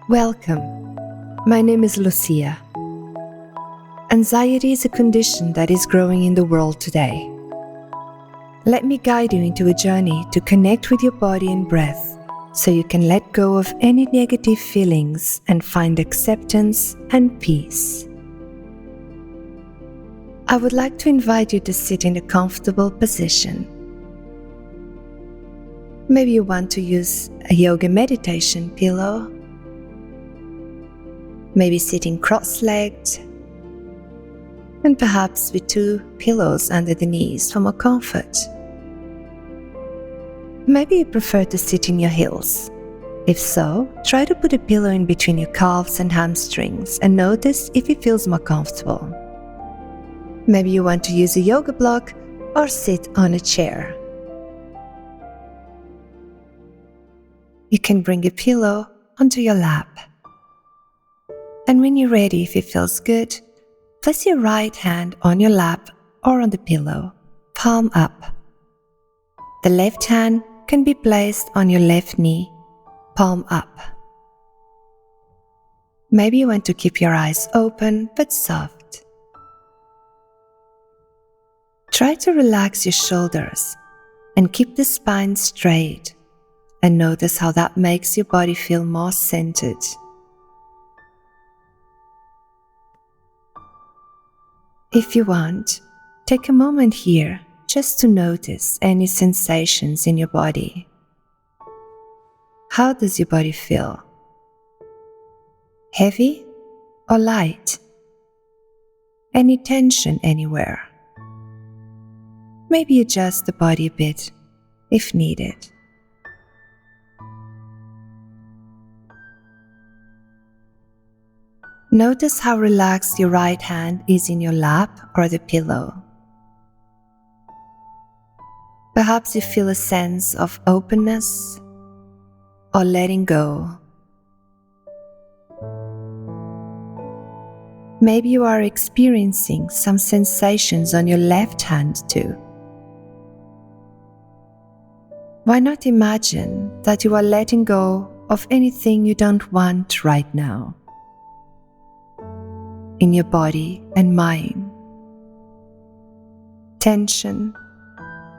Welcome. My name is Lucia. Anxiety is a condition that is growing in the world today. Let me guide you into a journey to connect with your body and breath so you can let go of any negative feelings and find acceptance and peace. I would like to invite you to sit in a comfortable position. Maybe you want to use a yoga meditation pillow. Maybe sitting cross-legged, and perhaps with two pillows under the knees for more comfort. Maybe you prefer to sit in your heels. If so, try to put a pillow in between your calves and hamstrings and notice if it feels more comfortable. Maybe you want to use a yoga block or sit on a chair. You can bring a pillow onto your lap. And when you're ready, if it feels good, place your right hand on your lap or on the pillow, palm up. The left hand can be placed on your left knee, palm up. Maybe you want to keep your eyes open but soft. Try to relax your shoulders and keep the spine straight, and notice how that makes your body feel more centered. If you want, take a moment here just to notice any sensations in your body. How does your body feel? Heavy or light? Any tension anywhere? Maybe adjust the body a bit if needed. Notice how relaxed your right hand is in your lap or the pillow. Perhaps you feel a sense of openness or letting go. Maybe you are experiencing some sensations on your left hand too. Why not imagine that you are letting go of anything you don't want right now in your body and mind? Tension,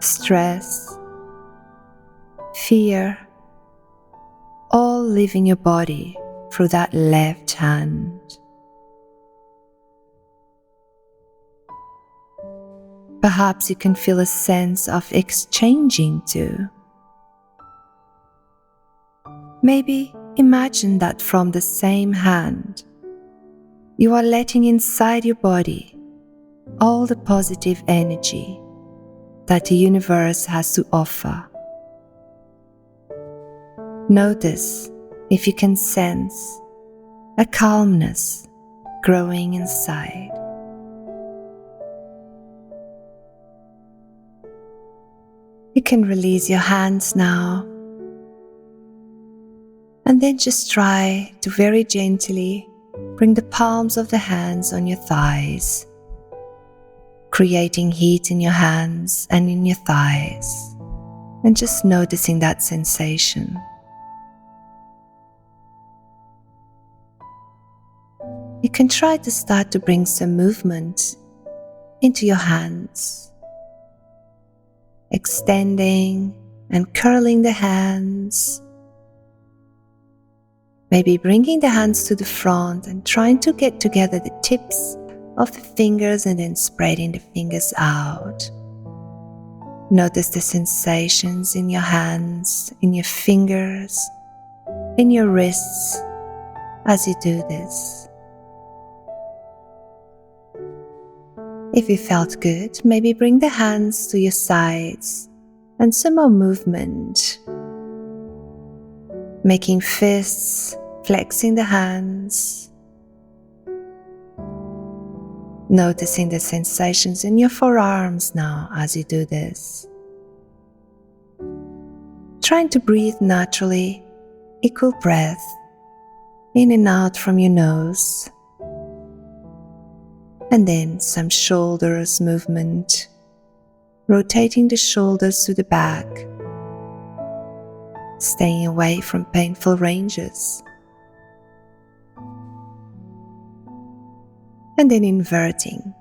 stress, fear, all leaving your body through that left hand. Perhaps you can feel a sense of exchanging too. Maybe imagine that from the same hand, you are letting inside your body all the positive energy that the universe has to offer. Notice if you can sense a calmness growing inside. You can release your hands now, and then just try to very gently bring the palms of the hands on your thighs, creating heat in your hands and in your thighs, and just noticing that sensation. You can try to start to bring some movement into your hands, extending and curling the hands. Maybe bringing the hands to the front and trying to get together the tips of the fingers and then spreading the fingers out. Notice the sensations in your hands, in your fingers, in your wrists as you do this. If you felt good, maybe bring the hands to your sides and some more movement. Making fists, flexing the hands. Noticing the sensations in your forearms now as you do this. Trying to breathe naturally, equal breath, in and out from your nose. And then some shoulders movement, rotating the shoulders to the back, staying away from painful ranges. and then inverting,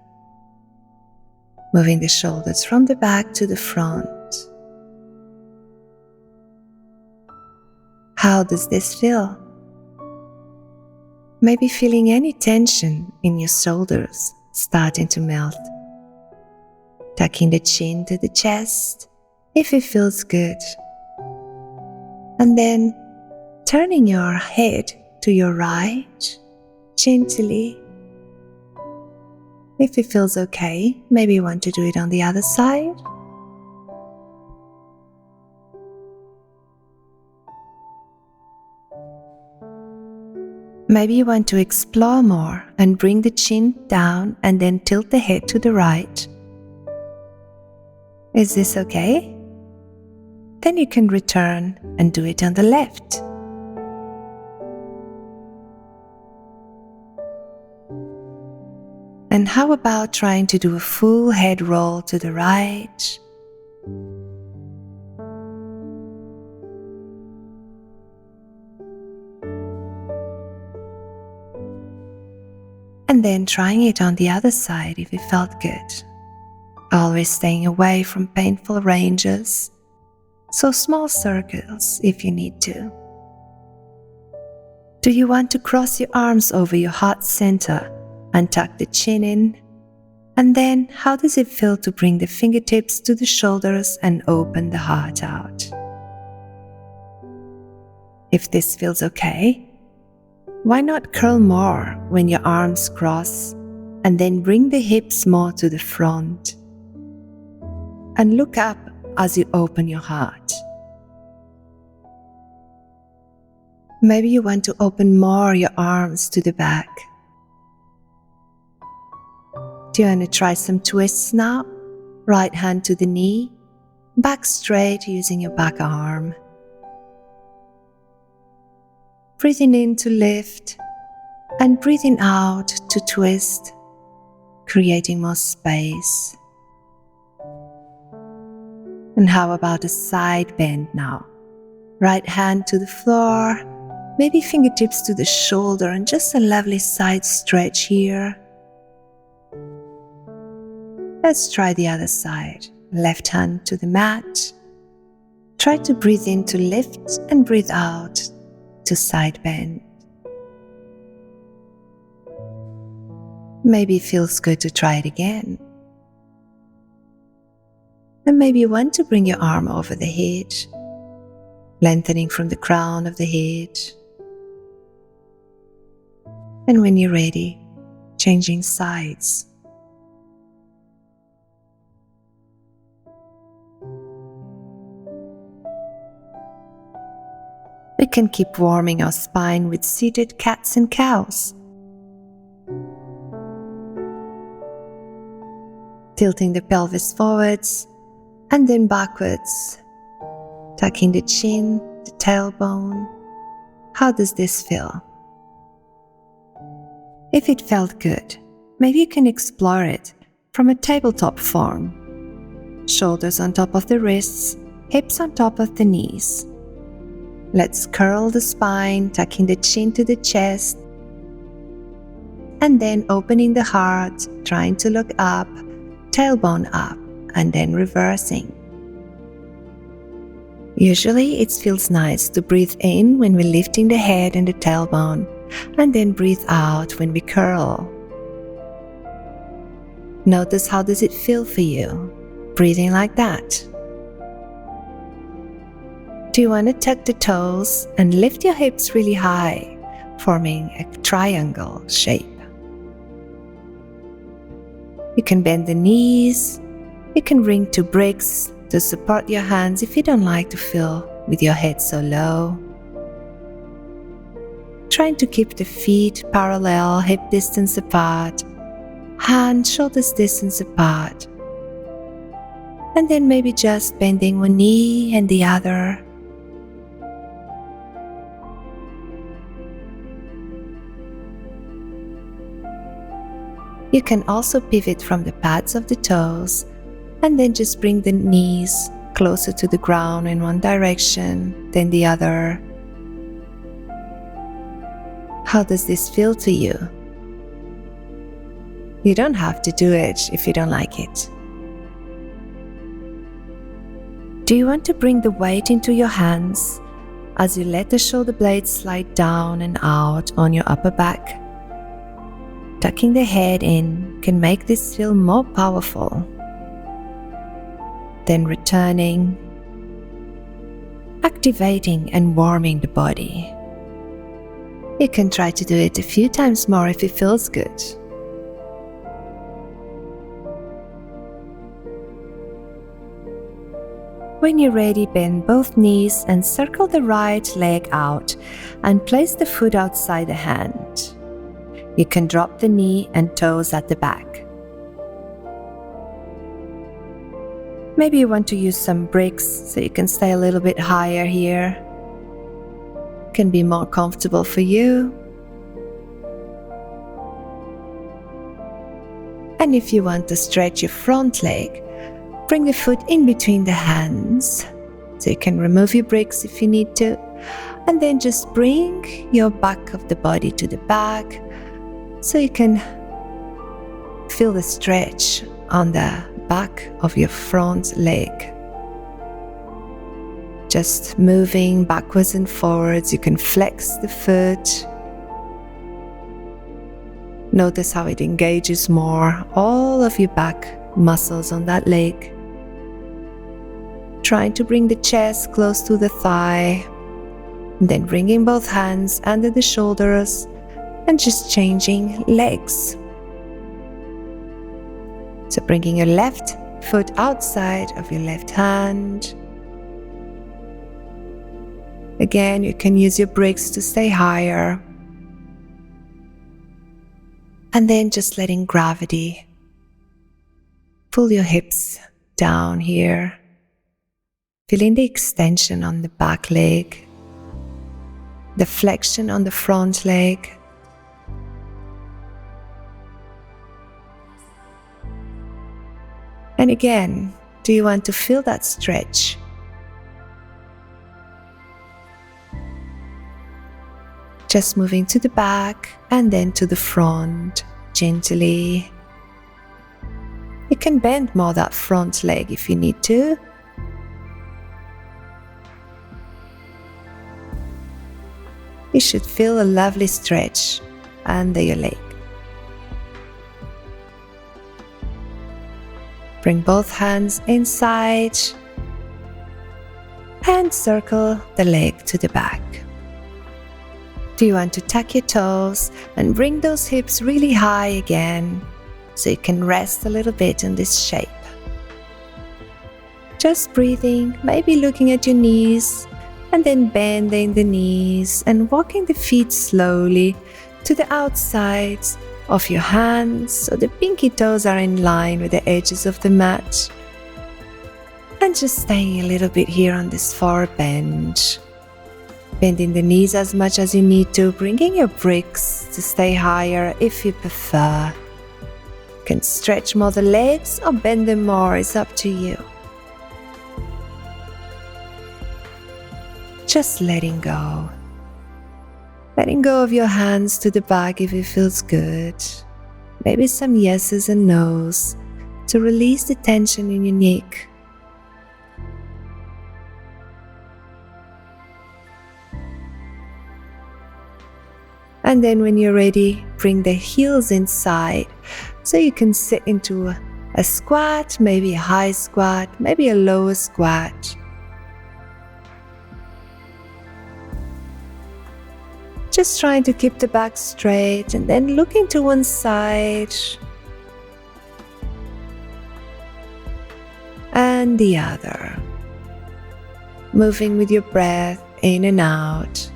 moving the shoulders from the back to the front. How does this feel? Maybe feeling any tension in your shoulders starting to melt. Tucking the chin to the chest if it feels good. And then turning your head to your right gently. If it feels okay, maybe you want to do it on the other side. Maybe you want to explore more and bring the chin down and then tilt the head to the right. Is this okay? Then you can return and do it on the left. And how about trying to do a full head roll to the right? And then trying it on the other side if it felt good. Always staying away from painful ranges, so small circles if you need to. Do you want to cross your arms over your heart center and tuck the chin in? And then how does it feel to bring the fingertips to the shoulders and open the heart out? If this feels okay, why not curl more when your arms cross and then bring the hips more to the front? And look up as you open your heart. Maybe you want to open more your arms to the back. Do you want to try some twists now? Right hand to the knee, back straight using your back arm. Breathing in to lift and breathing out to twist, creating more space. And how about a side bend now? Right hand to the floor, maybe fingertips to the shoulder and just a lovely side stretch here. Let's try the other side. Left hand to the mat. Try to breathe in to lift and breathe out to side bend. Maybe it feels good to try it again. And maybe you want to bring your arm over the head, lengthening from the crown of the head. And when you're ready, changing sides. We can keep warming our spine with seated cats and cows. Tilting the pelvis forwards and then backwards. Tucking the chin, the tailbone. How does this feel? If it felt good, maybe you can explore it from a tabletop form. Shoulders on top of the wrists, hips on top of the knees. Let's curl the spine, tucking the chin to the chest, and then opening the heart, trying to look up, tailbone up, and then reversing. Usually it feels nice to breathe in when we're lifting the head and the tailbone, and then breathe out when we curl. Notice how does it feel for you, breathing like that. Do you want to tuck the toes and lift your hips really high, forming a triangle shape? You can bend the knees. You can bring 2 bricks to support your hands if you don't like to feel with your head so low. Trying to keep the feet parallel, hip distance apart, hands shoulders distance apart. And then maybe just bending one knee and the other. You can also pivot from the pads of the toes and then just bring the knees closer to the ground in one direction, then the other. How does this feel to you? You don't have to do it if you don't like it. Do you want to bring the weight into your hands as you let the shoulder blades slide down and out on your upper back? Tucking the head in can make this feel more powerful. Then returning, activating and warming the body. You can try to do it a few times more if it feels good. When you're ready, bend both knees and circle the right leg out and place the foot outside the hand. You can drop the knee and toes at the back. Maybe you want to use some bricks so you can stay a little bit higher here. Can be more comfortable for you. And if you want to stretch your front leg, bring the foot in between the hands, so you can remove your bricks if you need to, and then just bring your back of the body to the back, so you can feel the stretch on the back of your front leg. Just moving backwards and forwards, you can flex the foot. Notice how it engages more all of your back muscles on that leg. Trying to bring the chest close to the thigh, and then bringing both hands under the shoulders and just changing legs. So bringing your left foot outside of your left hand. Again, you can use your bricks to stay higher. And then just letting gravity pull your hips down here. Feeling the extension on the back leg, the flexion on the front leg. And again, do you want to feel that stretch? Just moving to the back and then to the front, gently. You can bend more that front leg if you need to. You should feel a lovely stretch under your leg. Bring both hands inside and circle the leg to the back. Do you want to tuck your toes and bring those hips really high again so you can rest a little bit in this shape? Just breathing, maybe looking at your knees, and then bending the knees and walking the feet slowly to the outsides of your hands so the pinky toes are in line with the edges of the mat. And just staying a little bit here on this far bend. Bending the knees as much as you need to, bringing your bricks to stay higher if you prefer. You can stretch more the legs or bend them more, it's up to you. Just letting go. Letting go of your hands to the back if it feels good. Maybe some yeses and nos to release the tension in your neck. And then when you're ready, bring the heels inside so you can sit into a squat, maybe a high squat, maybe a lower squat. Just trying to keep the back straight and then looking to one side and the other. Moving with your breath in and out.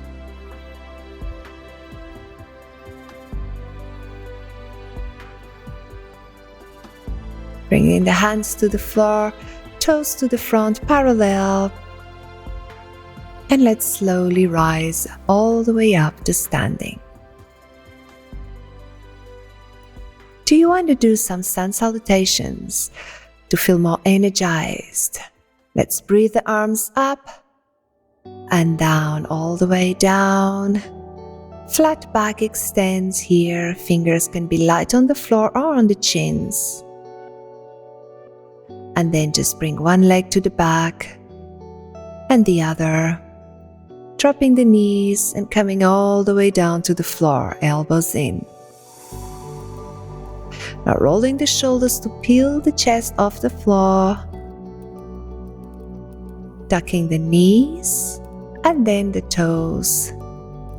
Bringing the hands to the floor, toes to the front parallel. And let's slowly rise all the way up to standing. Do you want to do some sun salutations to feel more energized? Let's breathe the arms up and down, all the way down. Flat back extends here. Fingers can be light on the floor or on the chins. And then just bring one leg to the back and the other, dropping the knees and coming all the way down to the floor, elbows in. Now rolling the shoulders to peel the chest off the floor, tucking the knees and then the toes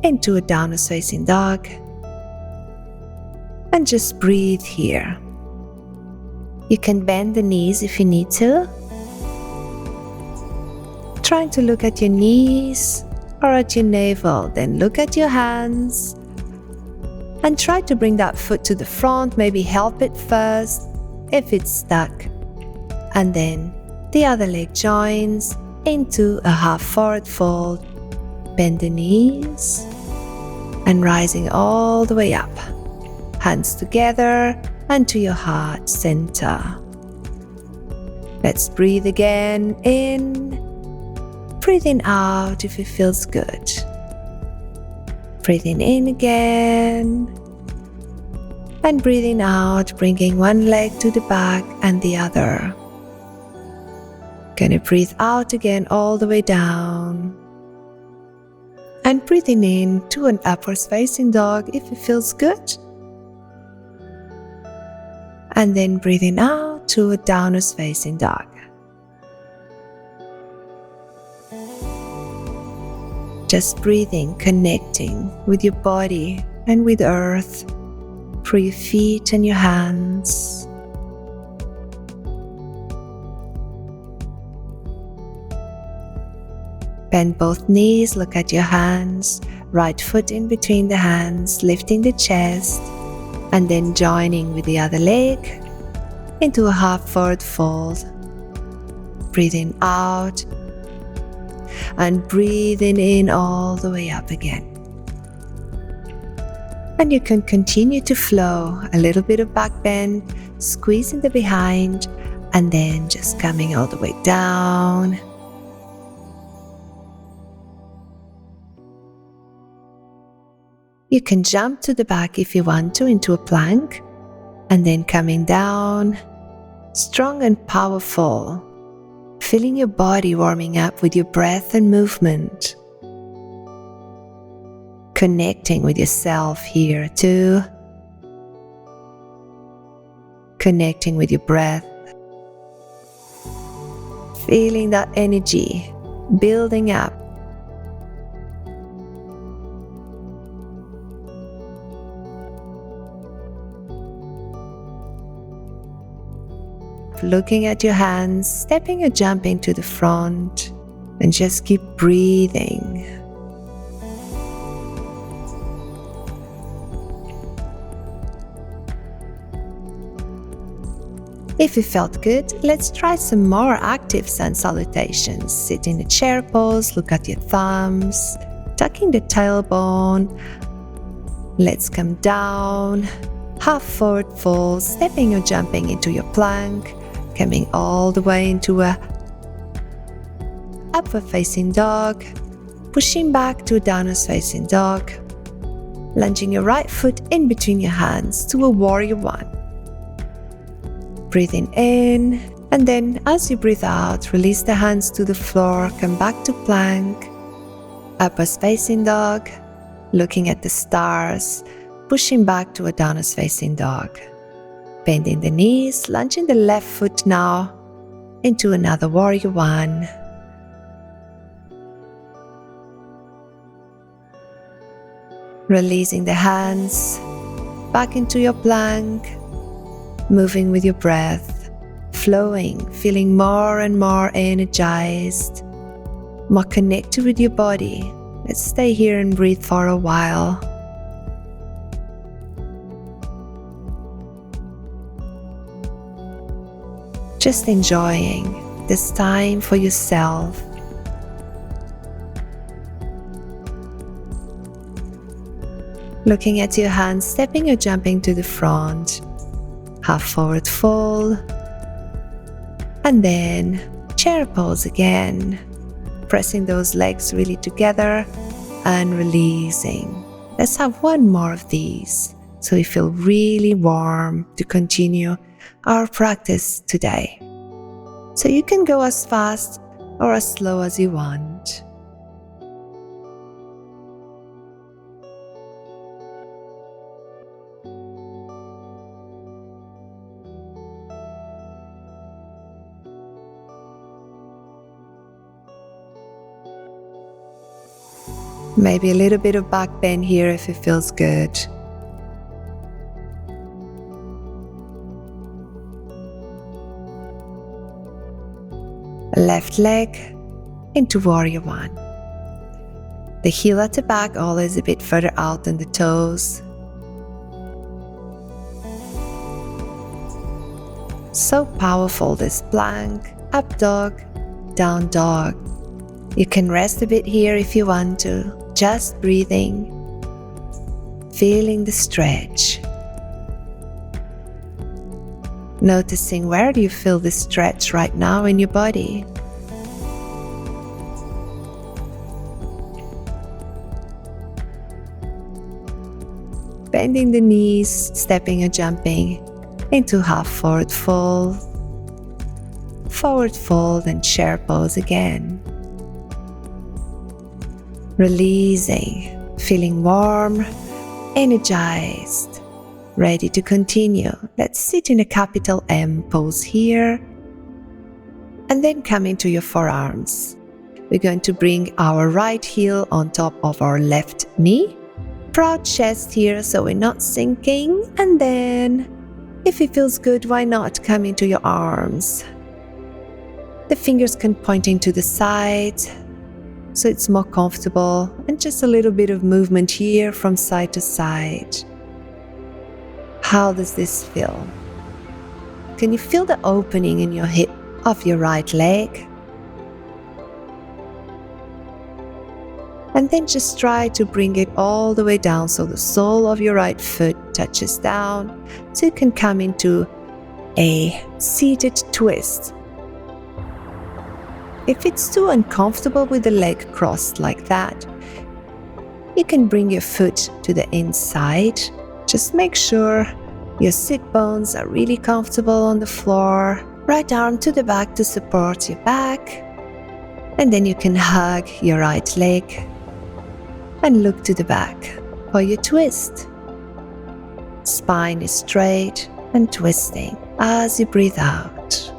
into a downward facing dog, and just breathe here. You can bend the knees if you need to, trying to look at your knees or at your navel, then look at your hands and try to bring that foot to the front, maybe help it first if it's stuck, and then the other leg joins into a half forward fold. Bend the knees and rising all the way up, hands together and to your heart center. Let's breathe again in, breathing out if it feels good. Breathing in again and breathing out, bringing one leg to the back and the other. Gonna breathe out again all the way down. And breathing in to an upwards facing dog if it feels good. And then breathing out to a downwards facing dog. Just breathing, connecting with your body and with earth through your feet and your hands. Bend both knees, look at your hands, right foot in between the hands, lifting the chest, and then joining with the other leg into a half forward fold. Breathing out and breathing in all the way up again. And you can continue to flow, a little bit of back bend, squeezing the behind, and then just coming all the way down. You can jump to the back if you want to into a plank, and then coming down, strong and powerful, feeling your body warming up with your breath and movement. Connecting with yourself here too. Connecting with your breath. Feeling that energy building up. Looking at your hands, stepping or jumping to the front, and just keep breathing. If it felt good, let's try some more active sun salutations. Sit in a chair pose, look at your thumbs, tucking the tailbone. Let's come down, half forward fold, stepping or jumping into your plank, coming all the way into a upward facing dog, pushing back to a downward facing dog, lunging your right foot in between your hands to a warrior one. Breathing in, and then as you breathe out, release the hands to the floor, come back to plank, upward facing dog, looking at the stars, pushing back to a downward facing dog. Bending the knees, lunging the left foot now into another warrior one. Releasing the hands back into your plank, moving with your breath, flowing, feeling more and more energized, more connected with your body. Let's stay here and breathe for a while. Just enjoying this time for yourself. Looking at your hands, stepping or jumping to the front, half forward fold, and then chair pose again, pressing those legs really together and releasing. Let's have one more of these so we feel really warm to continue our practice today. So you can go as fast or as slow as you want. Maybe a little bit of back bend here if it feels good. Left leg into warrior one. The heel at the back always a bit further out than the toes. So powerful, this plank, up dog, down dog. You can rest a bit here if you want to, just breathing, feeling the stretch. Noticing where do you feel the stretch right now in your body. Bending the knees, stepping and jumping into half forward fold and chair pose again. Releasing, feeling warm, energized, ready to continue. Let's sit in a capital M pose here and then come into your forearms. We're going to bring our right heel on top of our left knee. Proud chest here so we're not sinking, and then if it feels good, why not come into your arms. The fingers can point into the side so it's more comfortable, and just a little bit of movement here from side to side. How does this feel? Can you feel the opening in your hip of your right leg? And then just try to bring it all the way down so the sole of your right foot touches down, so you can come into a seated twist. If it's too uncomfortable with the leg crossed like that, you can bring your foot to the inside. Just make sure your sit bones are really comfortable on the floor. Right arm to the back to support your back. And then you can hug your right leg and look to the back for your twist. Spine is straight and twisting as you breathe out.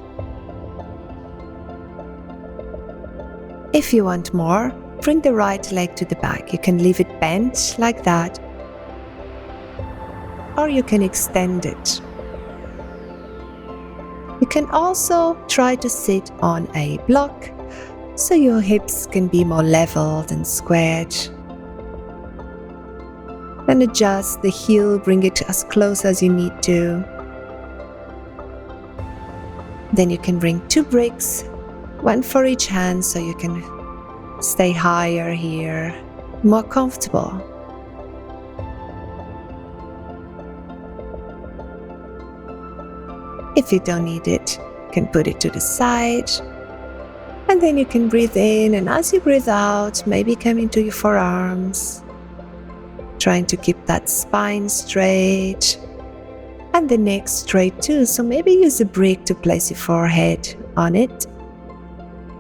If you want more, bring the right leg to the back. You can leave it bent like that, or you can extend it. You can also try to sit on a block so your hips can be more leveled and squared. And adjust the heel, bring it as close as you need to. Then you can bring 2 bricks, one for each hand, so you can stay higher here, more comfortable. If you don't need it, you can put it to the side. And then you can breathe in, and as you breathe out, maybe come into your forearms, trying to keep that spine straight and the neck straight too. So maybe use a brick to place your forehead on it,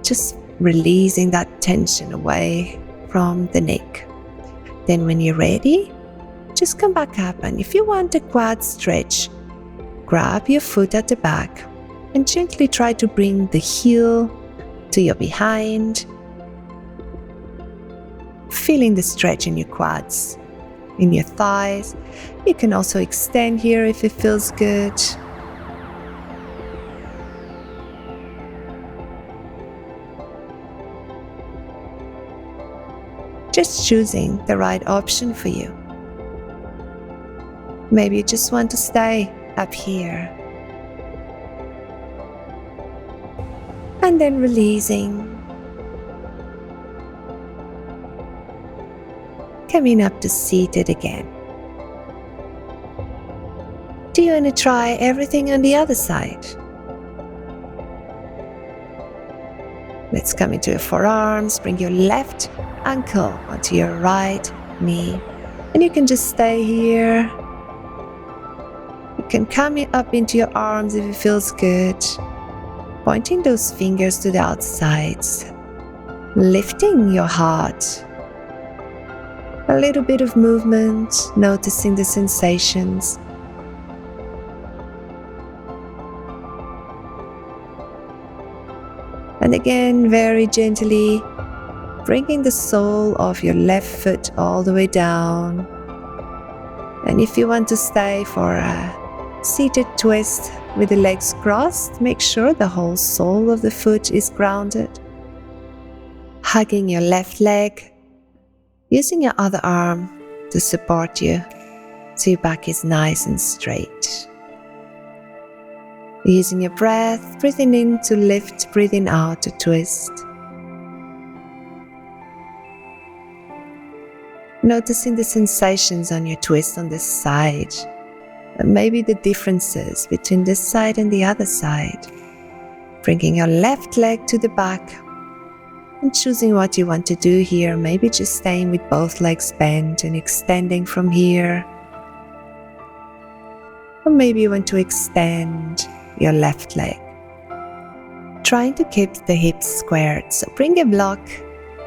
just releasing that tension away from the neck. Then when you're ready, just come back up, and if you want a quad stretch, grab your foot at the back and gently try to bring the heel to your behind, feeling the stretch in your quads, in your thighs. You can also extend here if it feels good. Just choosing the right option for you. Maybe you just want to stay up here. And then releasing. Coming up to seated again. Do you want to try everything on the other side? Let's come into your forearms. Bring your left ankle onto your right knee And you can just stay here. You can come up into your arms if it feels good, pointing those fingers to the outsides, lifting your heart. A little bit of movement, noticing the sensations. And again, very gently, bringing the sole of your left foot all the way down. And if you want to stay for a seated twist with the legs crossed, make sure the whole sole of the foot is grounded. Hugging your left leg, using your other arm to support you so your back is nice and straight. Using your breath, breathing in to lift, breathing out to twist. Noticing the sensations on your twist on this side, and maybe the differences between this side and the other side. Bringing your left leg to the back and choosing what you want to do here, maybe just staying with both legs bent and extending from here. Or maybe you want to extend your left leg. Trying to keep the hips squared, so bring a block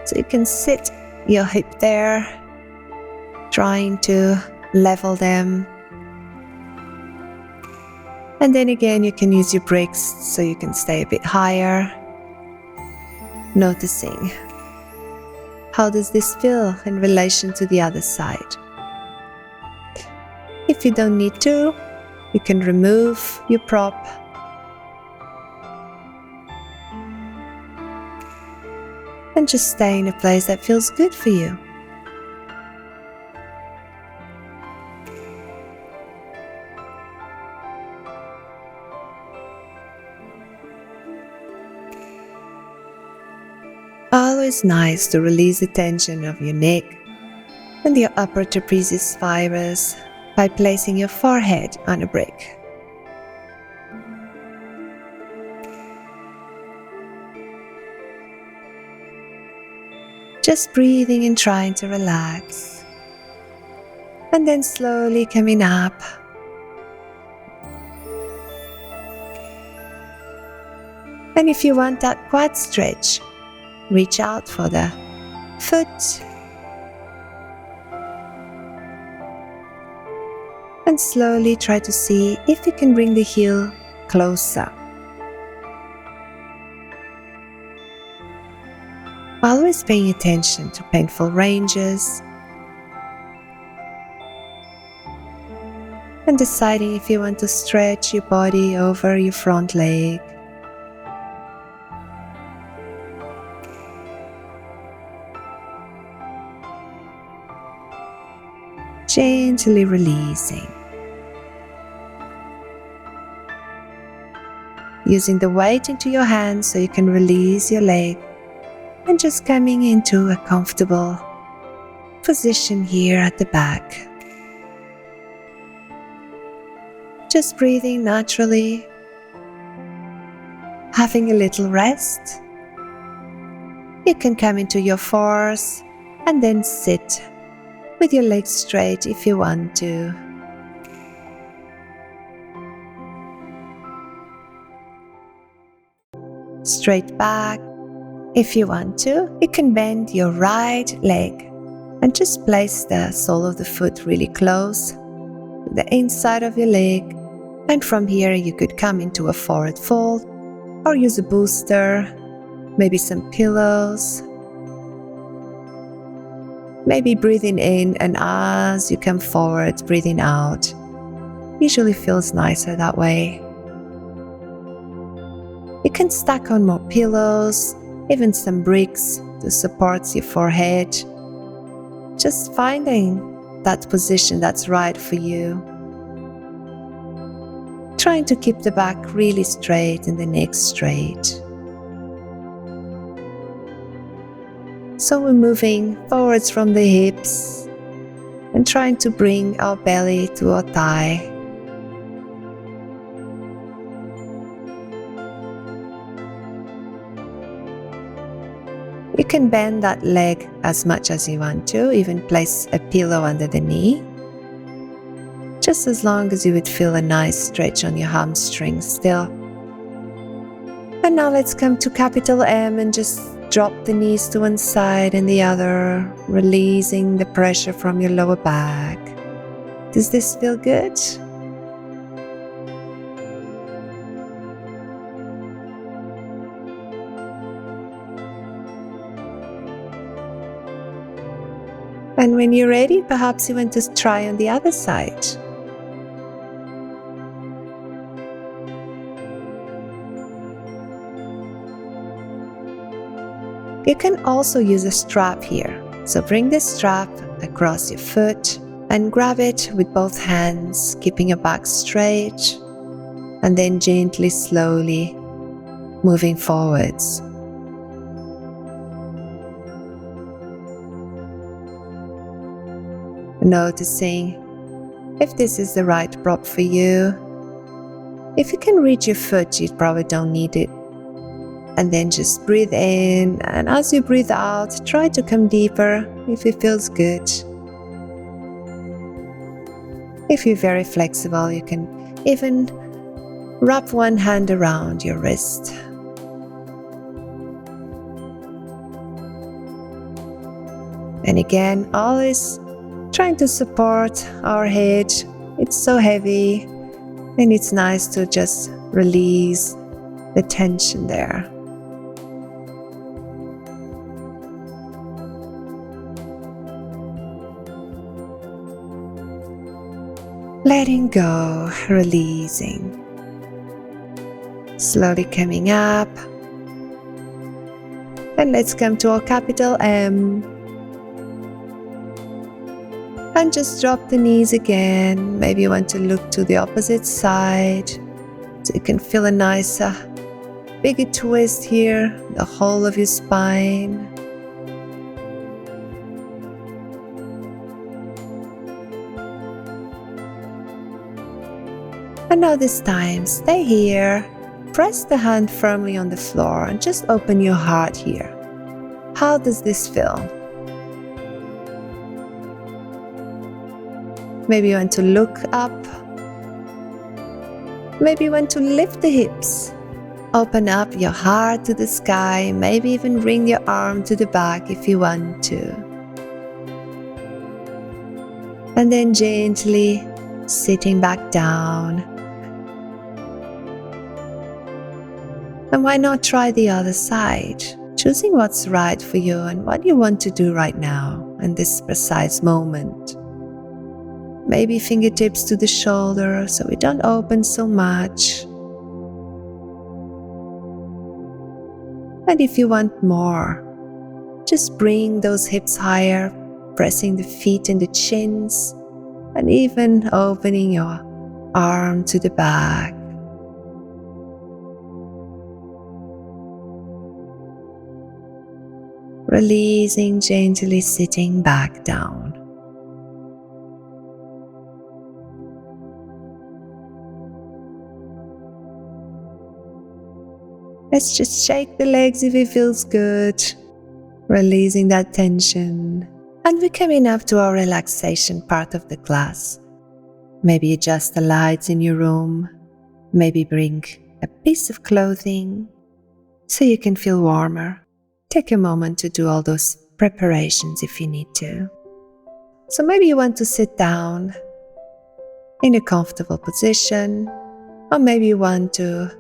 so you can sit your hip there, trying to level them. And then again, you can use your bricks so you can stay a bit higher. Noticing, how does this feel in relation to the other side? If you don't need to, you can remove your prop. And just stay in a place that feels good for you. Always nice to release the tension of your neck and your upper trapezius fibers by placing your forehead on a brick. Just breathing and trying to relax, and then slowly coming up. And if you want that quad stretch, reach out for the foot and slowly try to see if you can bring the heel closer. Always paying attention to painful ranges and deciding if you want to stretch your body over your front leg. Gently releasing. Using the weight into your hands so you can release your leg and just coming into a comfortable position here at the back. Just breathing naturally, having a little rest. You can come into your fours and then sit with your legs straight if you want to. Straight back. If you want to, you can bend your right leg and just place the sole of the foot really close to the inside of your leg. And from here you could come into a forward fold or use a bolster, maybe some pillows. Maybe breathing in, and as you come forward, breathing out. Usually feels nicer that way. You can stack on more pillows, even some bricks to support your forehead. Just finding that position that's right for you. Trying to keep the back really straight and the neck straight. So we're moving forwards from the hips and trying to bring our belly to our thigh. You can bend that leg as much as you want to, even place a pillow under the knee, just as long as you would feel a nice stretch on your hamstring still. And now let's come to capital M and just drop the knees to one side and the other, releasing the pressure from your lower back. Does this feel good? And when you're ready, perhaps you want to try on the other side. You can also use a strap here. So bring the strap across your foot and grab it with both hands, keeping your back straight, and then gently, slowly moving forwards. Noticing if this is the right prop for you. If you can reach your foot, you probably don't need it. And then just breathe in, and as you breathe out, try to come deeper if it feels good. If you're very flexible, you can even wrap one hand around your wrist. And again, always trying to support our head. It's so heavy, and it's nice to just release the tension there. Letting go, releasing. Slowly coming up. And let's come to our capital M. And just drop the knees again. Maybe you want to look to the opposite side, so you can feel a nice bigger twist here, the whole of your spine. And now this time, stay here, press the hand firmly on the floor and just open your heart here. How does this feel? Maybe you want to look up. Maybe you want to lift the hips. Open up your heart to the sky, maybe even bring your arm to the back if you want to. And then gently sitting back down. And why not try the other side, choosing what's right for you and what you want to do right now in this precise moment. Maybe fingertips to the shoulder so we don't open so much. And if you want more, just bring those hips higher, pressing the feet in the chins, and even opening your arm to the back. Releasing, gently sitting back down. Let's just shake the legs if it feels good, releasing that tension. And we're coming up to our relaxation part of the class. Maybe adjust the lights in your room, maybe bring a piece of clothing so you can feel warmer. Take a moment to do all those preparations if you need to. So maybe you want to sit down in a comfortable position, or maybe you want to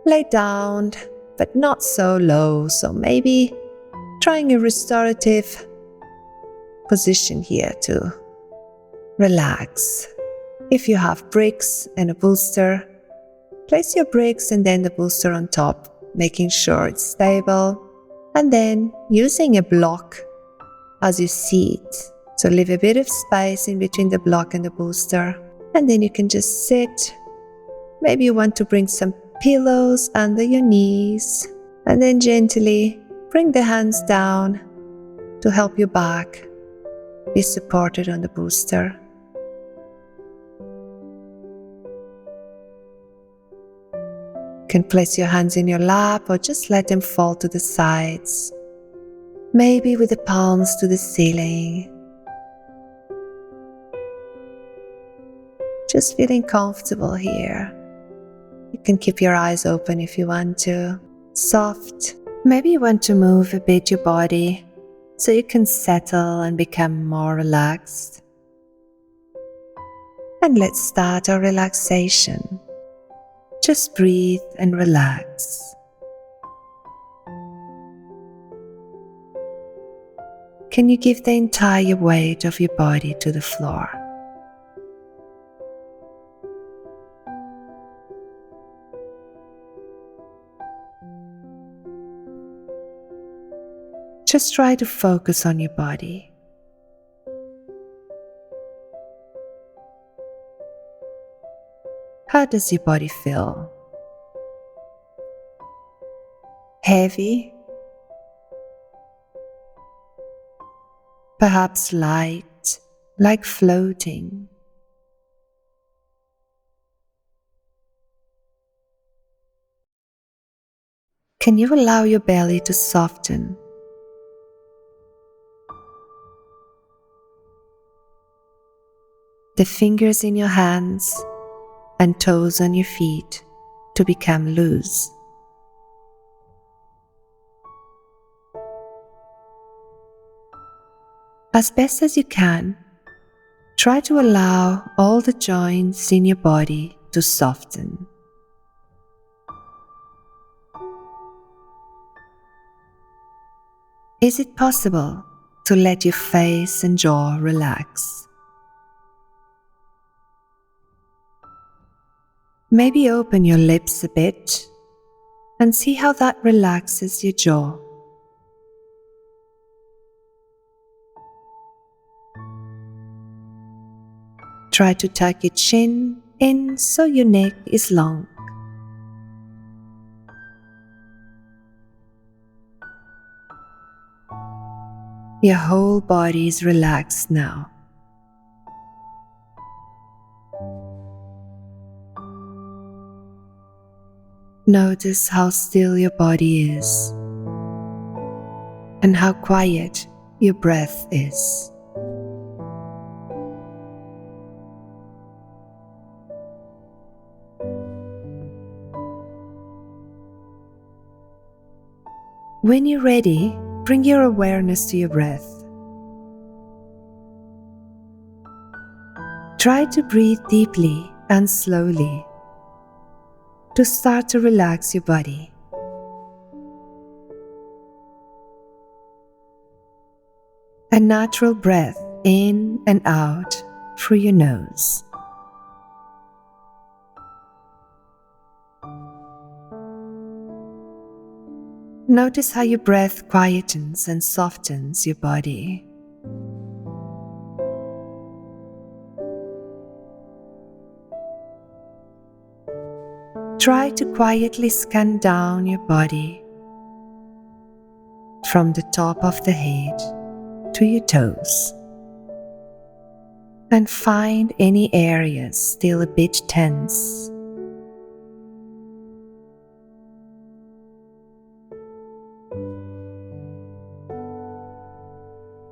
lay down, but not so low. So maybe trying a restorative position here to relax. If you have bricks and a bolster, place your bricks and then the bolster on top, making sure it's stable. And then using a block as you seat. So leave a bit of space in between the block and the bolster. And then you can just sit. Maybe you want to bring some pillows under your knees. And then gently bring the hands down to help your back be supported on the bolster. You can place your hands in your lap or just let them fall to the sides. maybe with the palms to the ceiling, just feeling comfortable here. You can keep your eyes open if you want to. Soft. Maybe you want to move a bit your body so you can settle and become more relaxed. And let's start our relaxation. Just breathe and relax. Can you give the entire weight of your body to the floor? Just try to focus on your body. How does your body feel? Heavy? Perhaps light, like floating? Can you allow your belly to soften? The fingers in your hands and toes on your feet to become loose. As best as you can, try to allow all the joints in your body to soften. Is it possible to let your face and jaw relax? Maybe open your lips a bit and see how that relaxes your jaw. Try to tuck your chin in so your neck is long. Your whole body is relaxed now. Notice how still your body is and how quiet your breath is. When you're ready, bring your awareness to your breath. Try to breathe deeply and slowly to start to relax your body. A natural breath in and out through your nose. Notice how your breath quietens and softens your body. Try to quietly scan down your body from the top of the head to your toes and find any areas still a bit tense.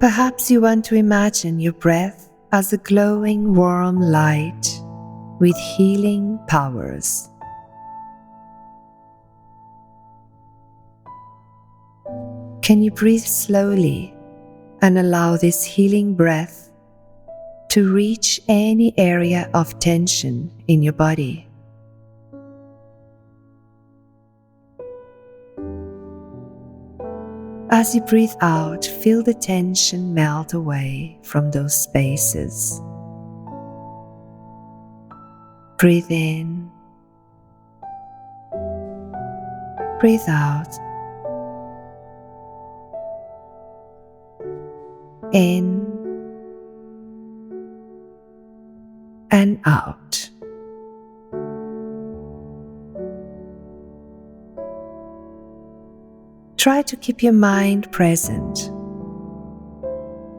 Perhaps you want to imagine your breath as a glowing warm light with healing powers. Can you breathe slowly and allow this healing breath to reach any area of tension in your body? As you breathe out, feel the tension melt away from those spaces. Breathe in, breathe out, in and out. Try to keep your mind present,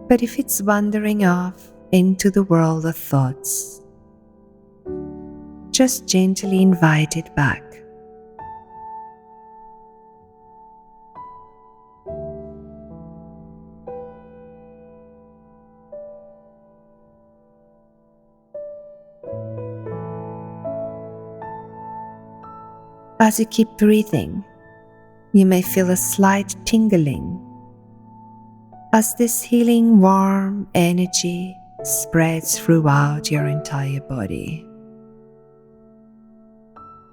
but if it's wandering off into the world of thoughts, just gently invite it back. As you keep breathing, you may feel a slight tingling as this healing warm energy spreads throughout your entire body,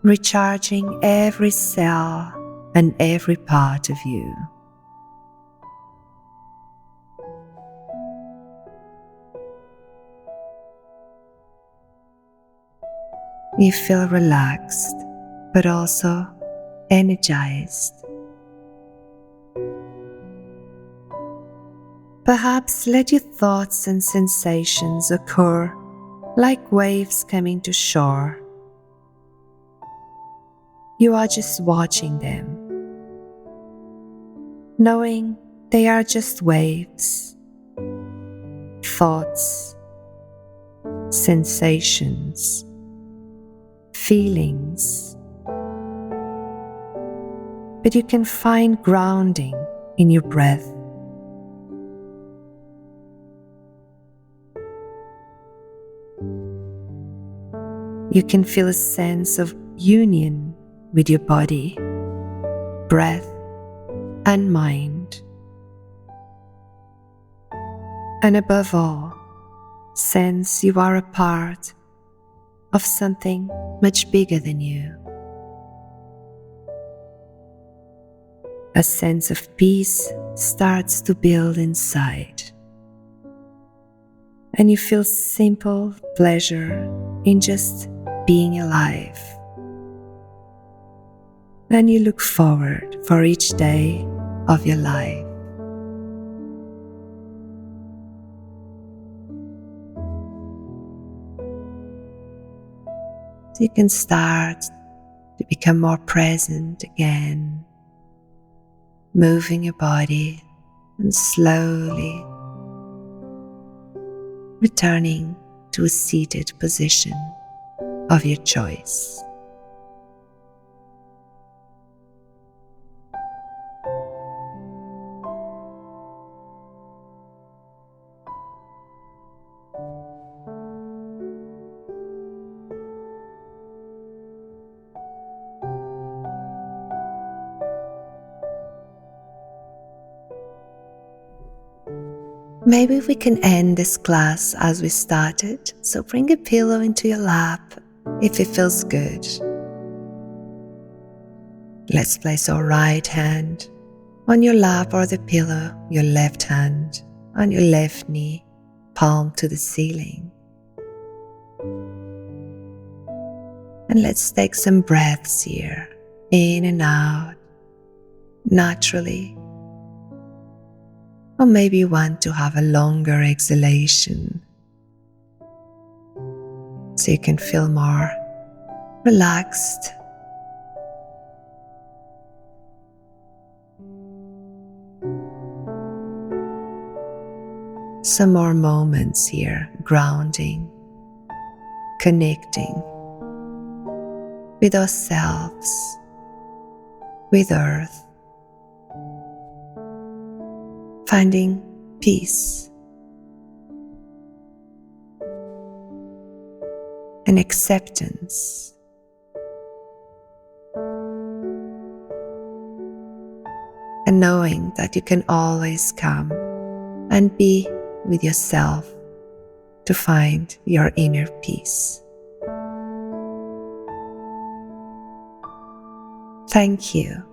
recharging every cell and every part of you. You feel relaxed, but also energized. Perhaps let your thoughts and sensations occur like waves coming to shore. You are just watching them, knowing they are just waves, thoughts, sensations, feelings. But you can find grounding in your breath. You can feel a sense of union with your body, breath, and mind. And above all, sense you are a part of something much bigger than you. A sense of peace starts to build inside, and you feel simple pleasure in just being alive. And you look forward for each day of your life. So you can start to become more present again, moving your body and slowly returning to a seated position of your choice. Maybe we can end this class as we started, so bring a pillow into your lap if it feels good. Let's place our right hand on your lap or the pillow, your left hand on your left knee, palm to the ceiling. And let's take some breaths here, in and out, naturally. Or maybe you want to have a longer exhalation so you can feel more relaxed. Some more moments here, grounding, connecting with ourselves, with Earth, finding peace and acceptance. And knowing that you can always come and be with yourself to find your inner peace. Thank you